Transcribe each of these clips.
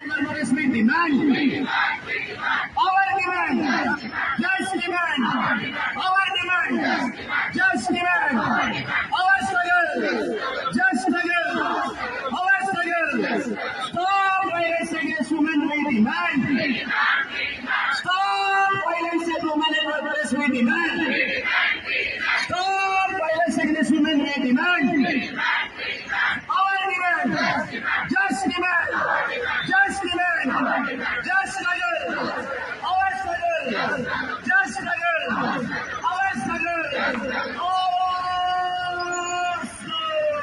We demand our demand, just demand our demand, just demand our struggle, just struggle our struggle. Stop violence against women, we demand. Stop violence against women and workers, we demand. Stop violence against women, we demand. Our demand, just demand, just demand, just struggle, our struggle, just struggle, our struggle, our struggle,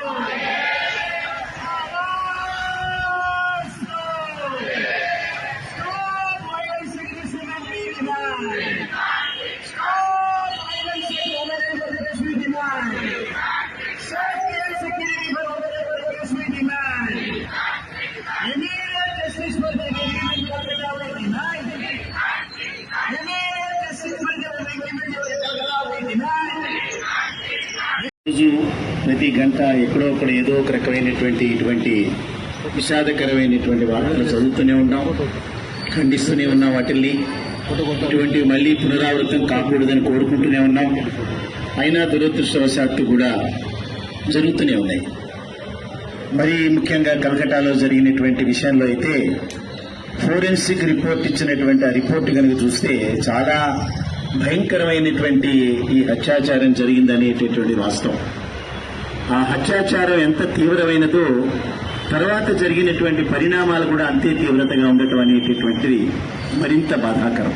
our struggle. Stop violence against women, we demand. Stop violence against women and workers, we demand. Safety and security for women and workers, we demand. Immediate justice for the agreement of the government, we demand. Immediate justice for the agreement of the government, we demand. రోజు ప్రతి గంట ఎక్కడో ఒకడ ఏదో ఒక రకమైనటువంటి ఇటువంటి విషాదకరమైనటువంటి వార్తలు చదువుతూనే ఉన్నాం, ఖండిస్తూనే ఉన్నాం. వాటిల్ని ఇటువంటి మళ్ళీ పునరావృతం కాకూడదని కోరుకుంటూనే ఉన్నాం. అయినా దురదృష్టవశాత్తు కూడా జరుగుతూనే ఉన్నాయి. మరి ముఖ్యంగా కలకటాలో జరిగినటువంటి విషయంలో అయితే ఫోరెన్సిక్ రిపోర్ట్ ఇచ్చినటువంటి ఆ రిపోర్ట్ కనుక చూస్తే చాలా భయంకరమైనటువంటి ఈ అత్యాచారం జరిగిందనేటటువంటి వాస్తవం. ఆ అత్యాచారం ఎంత తీవ్రమైనదో తర్వాత జరిగినటువంటి పరిణామాలు కూడా అంతే తీవ్రతగా ఉండటం అనేటటువంటిది మరింత బాధాకరం.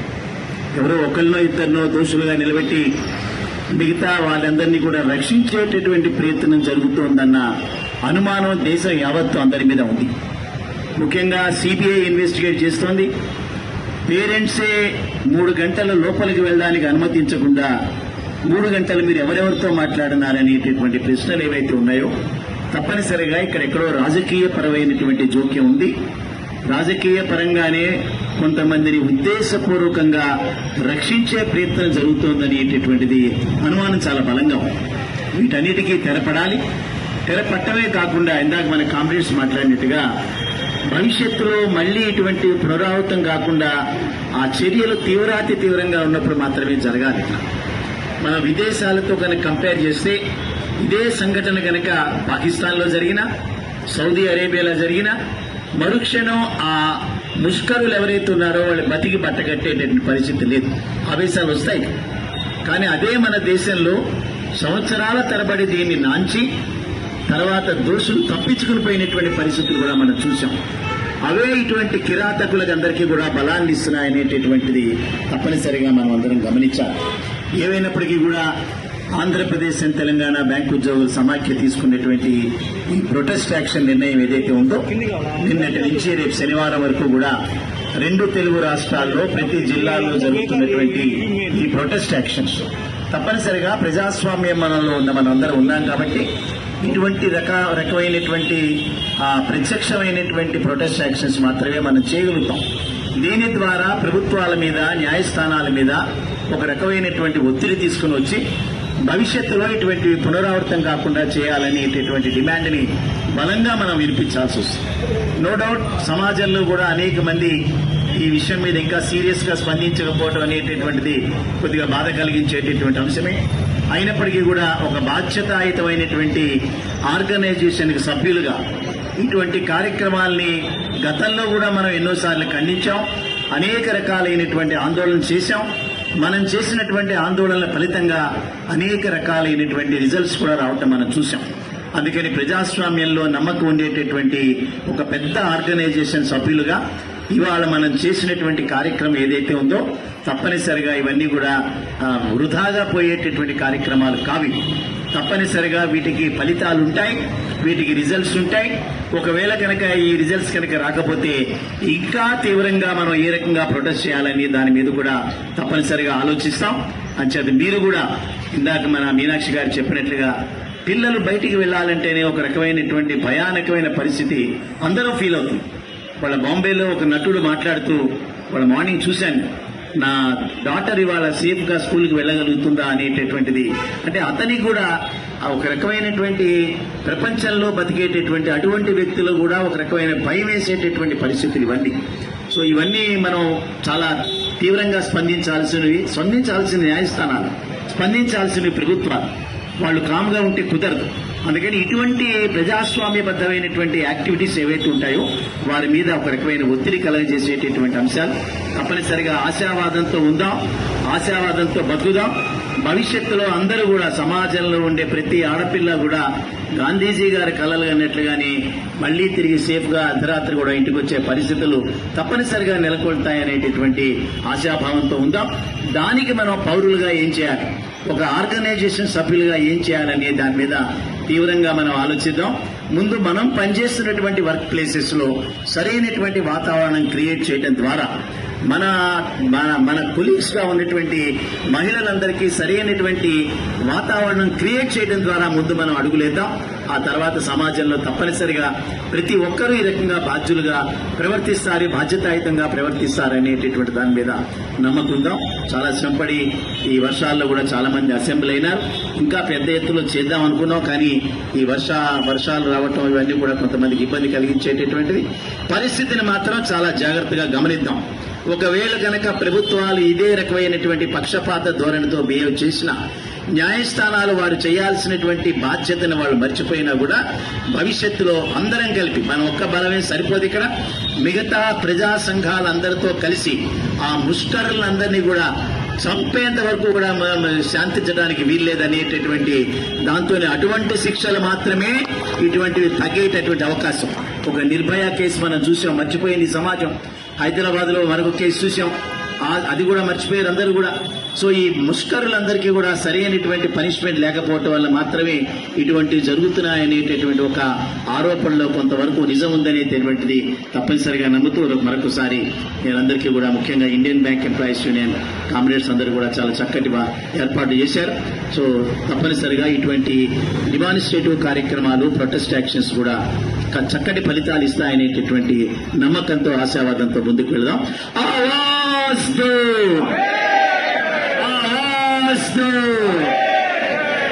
ఎవరో ఒకరినో ఇద్దరినో దోషులుగా నిలబెట్టి మిగతా వాళ్ళందరినీ కూడా రక్షించేటటువంటి ప్రయత్నం జరుగుతోందన్న అనుమానం దేశం యావత్తు అందరి మీద ఉంది. ముఖ్యంగా సిబిఐ ఇన్వెస్టిగేట్ చేస్తోంది. పేరెంట్సే 3 గంటల లోపలికి వెళ్ళడానికి అనుమతించకుండా 3 గంటలు మీరు ఎవరెవరితో మాట్లాడినారనేటటువంటి ప్రశ్నలు ఏవైతే ఉన్నాయో తప్పనిసరిగా ఇక్కడెక్కడో రాజకీయ పరమైనటువంటి జోక్యం ఉంది. రాజకీయ పరంగానే కొంతమందిని ఉద్దేశపూర్వకంగా రక్షించే ప్రయత్నం జరుగుతోందనేటటువంటిది అనుమానం చాలా బలంగా ఉంది. వీటన్నిటికీ తెరపడాలి. తెరపట్టమే కాకుండా ఇందాక మన కామ్రేడ్స్ మాట్లాడినట్టుగా భవిష్యత్తులో మళ్లీ ఇటువంటి పునరావృతం కాకుండా ఆ చర్యలు తీవ్రాతి తీవ్రంగా ఉన్నప్పుడు మాత్రమే జరగాలి. మన విదేశాలతో కనుక కంపేర్ చేస్తే ఇదే సంఘటన కనుక పాకిస్తాన్లో జరిగినా, సౌదీ అరేబియాలో జరిగినా మరుక్షణం ఆ ముష్కరులు ఎవరైతే ఉన్నారో వాళ్ళు బతికి బట్టగట్టేటటువంటి పరిస్థితి లేదు. ఆవేశాలు వస్తాయి. కానీ అదే మన దేశంలో సంవత్సరాల తరబడి దీన్ని నాంచి తర్వాత దోషులు తప్పించుకుని పోయినటువంటి పరిస్థితులు కూడా మనం చూసాం. అవే ఇటువంటి కిరాతకులకు అందరికీ కూడా బలాన్ని ఇస్తున్నాయనేటటువంటిది తప్పనిసరిగా మనం అందరం గమనించాలి. ఏవైనప్పటికీ కూడా ఆంధ్రప్రదేశ్ అండ్ తెలంగాణ బ్యాంకు ఉద్యోగుల సమాఖ్య తీసుకున్నటువంటి ఈ ప్రొటెస్ట్ యాక్షన్ నిర్ణయం ఏదైతే ఉందో నిన్నటి నుంచి రేపు శనివారం వరకు కూడా 2 తెలుగు రాష్ట్రాల్లో ప్రతి జిల్లాలో జరుగుతున్నటువంటి ఈ ప్రొటెస్ట్ యాక్షన్స్ తప్పనిసరిగా ప్రజాస్వామ్యంలో ఉన్న మనందరం ఉన్నాం కాబట్టి ఇటువంటి రకమైనటువంటి ప్రత్యక్షమైనటువంటి ప్రొటెస్ట్ యాక్షన్స్ మాత్రమే మనం చేయగలుగుతాం. దీని ద్వారా ప్రభుత్వాల మీద, న్యాయస్థానాల మీద ఒక రకమైనటువంటి ఒత్తిడి తీసుకుని వచ్చి భవిష్యత్తులో ఇటువంటి పునరావృతం కాకుండా చేయాలనేటటువంటి డిమాండ్ని బలంగా మనం వినిపించాల్సి వస్తుంది. నో డౌట్ సమాజంలో కూడా అనేక మంది ఈ విషయం మీద ఇంకా సీరియస్ గా స్పందించకపోవడం అనేటటువంటిది కొద్దిగా బాధ కలిగించేటటువంటి అంశమే. అయినప్పటికీ కూడా ఒక బాధ్యతాయుతమైనటువంటి ఆర్గనైజేషన్ కి సభ్యులుగా ఇటువంటి కార్యక్రమాల్ని గతంలో కూడా మనం ఎన్నోసార్లు ఖండించాం, అనేక రకాలైనటువంటి ఆందోళన చేశాం. మనం చేసినటువంటి ఆందోళనల ఫలితంగా అనేక రకాలైనటువంటి రిజల్ట్స్ కూడా రావటం మనం చూసాం. అందుకని ప్రజాస్వామ్యంలో నమ్మకం ఉండేటటువంటి ఒక పెద్ద ఆర్గనైజేషన్ సభ్యులుగా ఇవాళ మనం చేసినటువంటి కార్యక్రమం ఏదైతే ఉందో తప్పనిసరిగా ఇవన్నీ కూడా వృధాగా పోయేటటువంటి కార్యక్రమాలు కావి. తప్పనిసరిగా వీటికి ఫలితాలు ఉంటాయి, వీటికి రిజల్ట్స్ ఉంటాయి. ఒకవేళ కనుక ఈ రిజల్ట్స్ కనుక రాకపోతే ఇంకా తీవ్రంగా మనం ఏ రకంగా ప్రొటెస్ట్ చేయాలని దాని మీద కూడా తప్పనిసరిగా ఆలోచిస్తాం. అంచేత మీరు కూడా ఇందాక మన మీనాక్షి గారు చెప్పినట్లుగా పిల్లలు బయటికి వెళ్లాలంటేనే ఒక రకమైనటువంటి భయానకమైన పరిస్థితి అందరూ ఫీల్ అవుతుంది. వాళ్ళ బాంబేలో ఒక నటుడు మాట్లాడుతూ వాళ్ళ మార్నింగ్ చూశాను, నా డాటర్ ఇవాళ సేఫ్ గా స్కూల్కి వెళ్ళగలుగుతుందా అనేటటువంటిది. అంటే అతనికి కూడా ఒక రకమైనటువంటి ప్రపంచంలో బతికేటటువంటి అటువంటి వ్యక్తులు కూడా ఒక రకమైన భయం వేసేటటువంటి పరిస్థితులు ఇవన్నీ. సో ఇవన్నీ మనం చాలా తీవ్రంగా స్పందించాల్సిన న్యాయస్థానాలు, స్పందించాల్సిన ప్రభుత్వాలు. వాళ్ళు కామ్గా ఉంటే కుదరదు. అందుకని ఇటువంటి ప్రజాస్వామ్యబద్ధమైనటువంటి యాక్టివిటీస్ ఏవైతే ఉంటాయో వారి మీద ఒక రకమైన ఒత్తిడి కలగజేసేటటువంటి అంశాలు. తప్పనిసరిగా ఆశావాదంతో ఉందాం, ఆశావాదంతో బతుకుదాం. భవిష్యత్తులో అందరూ కూడా, సమాజంలో ఉండే ప్రతి ఆడపిల్ల కూడా గాంధీజీ గారి కలలు అన్నట్లుగానే మళ్లీ తిరిగి సేఫ్ గా అర్ధరాత్రి కూడా ఇంటికి వచ్చే పరిస్థితులు తప్పనిసరిగా నెలకొల్తాయనేటటువంటి ఆశాభావంతో ఉందాం. దానికి మనం పౌరులుగా ఏం చేయాలి, ఒక ఆర్గనైజేషన్ సభ్యులుగా ఏం చేయాలనే దాని మీద తీవ్రంగా మనం ఆలోచిద్దాం. ముందు మనం పనిచేస్తున్నటువంటి వర్క్ ప్లేసెస్ లో సరైనటువంటి వాతావరణం క్రియేట్ చేయడం ద్వారా మన మన మన కొలీగ్స్ గా ఉన్నటువంటి మహిళలందరికీ సరైనటువంటి వాతావరణం క్రియేట్ చేయడం ద్వారా ముందు మనం అడుగులేద్దాం. ఆ తర్వాత సమాజంలో తప్పనిసరిగా ప్రతి ఒక్కరూ ఈ రకంగా బాధ్యులుగా ప్రవర్తిస్తారు, బాధ్యతాయుతంగా ప్రవర్తిస్తారనేటటువంటి దాని మీద నమ్మకుందాం. చాలా శ్రమపడి ఈ వర్షాల్లో కూడా చాలా మంది అసెంబ్లీ అయినారు. ఇంకా పెద్ద ఎత్తులో చేద్దాం అనుకున్నాం, కానీ ఈ వర్షాలు రావటం ఇవన్నీ కూడా కొంతమందికి ఇబ్బంది కలిగించేటటువంటిది. పరిస్థితిని మాత్రం చాలా జాగ్రత్తగా గమనిద్దాం. ఒకవేళ కనుక ప్రభుత్వాలు ఇదే రకమైనటువంటి పక్షపాత ధోరణితో బిహేవ్ చేసిన, న్యాయస్థానాలు వారు చేయాల్సినటువంటి బాధ్యతను వాళ్ళు మర్చిపోయినా కూడా భవిష్యత్తులో అందరం కలిపి, మన ఒక్క బలమే సరిపోదు, ఇక్కడ మిగతా ప్రజా సంఘాలందరితో కలిసి ఆ ముష్కరులందరినీ కూడా చంపేంత వరకు కూడా శాంతించడానికి వీల్లేదనేటటువంటి దాంతోనే అటువంటి శిక్షలు మాత్రమే ఇటువంటివి తగ్గేటటువంటి అవకాశం. ఒక నిర్భయ కేసు మనం చూసాం, మర్చిపోయింది సమాజం. హైదరాబాద్ లో మరొక కేసు చూసాం, అది కూడా మర్చిపోయారు అందరూ కూడా. సో ఈ ముష్కరులందరికీ కూడా సరైనటువంటి పనిష్మెంట్ లేకపోవటం వల్ల మాత్రమే ఇటువంటివి జరుగుతున్నాయనేటటువంటి ఒక ఆరోపణలో కొంతవరకు నిజం ఉందనేటటువంటిది తప్పనిసరిగా నమ్ముతూ మరొకసారి నేనందరికీ కూడా, ముఖ్యంగా Indian bank employees union comrades అందరూ కూడా చాలా చక్కటి ఏర్పాటు చేశారు. సో తప్పనిసరిగా ఇటువంటి డిమానిస్ట్రేటివ్ కార్యక్రమాలు, ప్రొటెస్ట్ యాక్షన్స్ కూడా చక్కటి ఫలితాలు ఇస్తాయనేటటువంటి నమ్మకంతో, ఆశావాదంతో ముందుకు వెళదాం.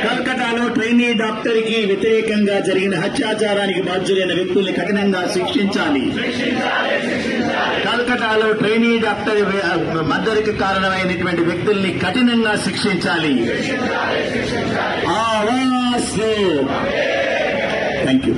కల్కటాలో ట్రైనీ డాక్టర్ కి వ్యతిరేకంగా జరిగిన హత్యాచారానికి బాధ్యులైన వ్యక్తుల్ని కఠినంగా శిక్షించాలి. కల్కటాలో ట్రైనీ డాక్టర్ మద్దతుకి కారణమైనటువంటి వ్యక్తుల్ని కఠినంగా శిక్షించాలి. Thank you.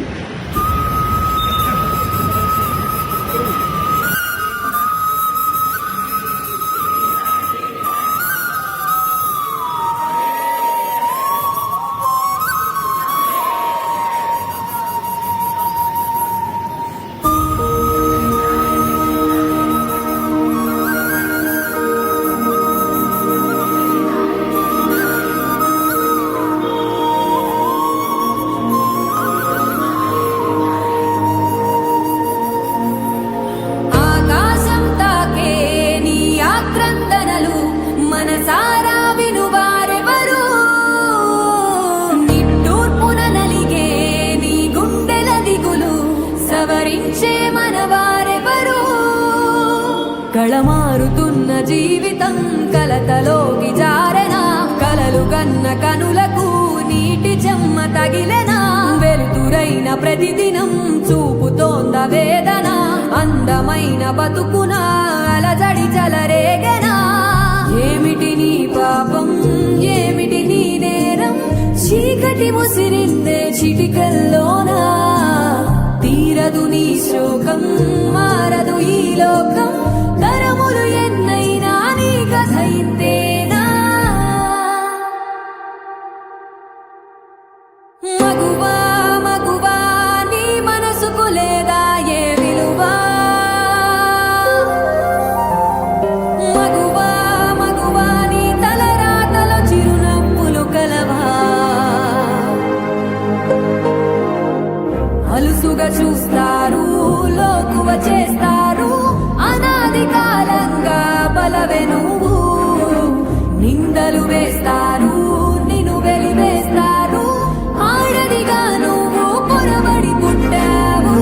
కళమారుతున్న జీవితం కలతలోకి జారెనా, కలలు కన్న కనులకు నీటి చెమ్మ తగిలెనా, వెలుతురైన ప్రతిదినం చూపుతోంద వేదన, అందమైన బతుకున అలజడి చలరేగెనా. ఏమిటి నీ పాపం, ఏమిటి నీ నేరం, చీకటి ముసిరిందే చిటికల్లోనా, తీరదు నీ శోకం, మారదు ఈ లోకం, తరములు ఎన్నైనా నీ కథ ఇంతేనా. మగువా మగువా నీ మనసుకు లేదా ఏ విలువా, మగువా మగువా నీ తలరాతలో చిరునవ్వులు కలవా, అలుసుగా చూస్తారు, లోకువ చేస్తారు, అనాది కాలంగా బలవే నువ్వు, నిందలు వేస్తారు, నిన్ను వెలివేస్తారు, ఆడదిగా నువ్వు పొరబడి పుట్టావు.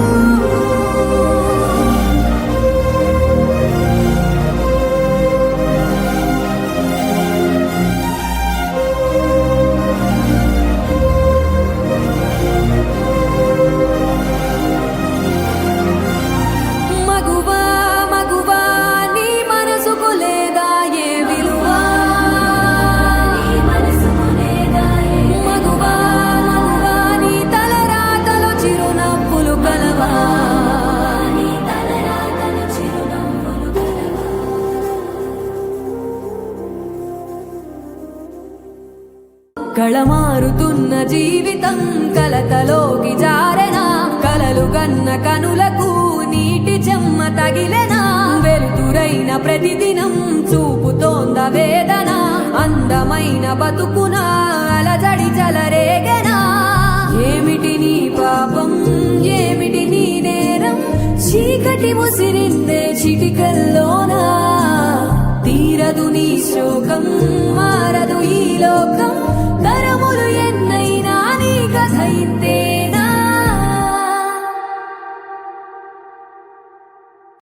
కళమారుతున్న జీవితం కలతలోకి జారెనా కలలు గన్న కనులకు నీటి చెమ్మ తగిలెనా వెలుతురైన ప్రతిదినం చూపుతోంద వేదన అందమైన బతుకున అలజడి చలరేగెనా ఏమిటి నీ పాపం ఏమిటి నీ నేరం చీకటి ముసిరిందే చిటికల్లోనా తీరదు నీ శోకం మారదు ఈ లోకం తరములు ఎన్నైనా నీ కథ ఇంతే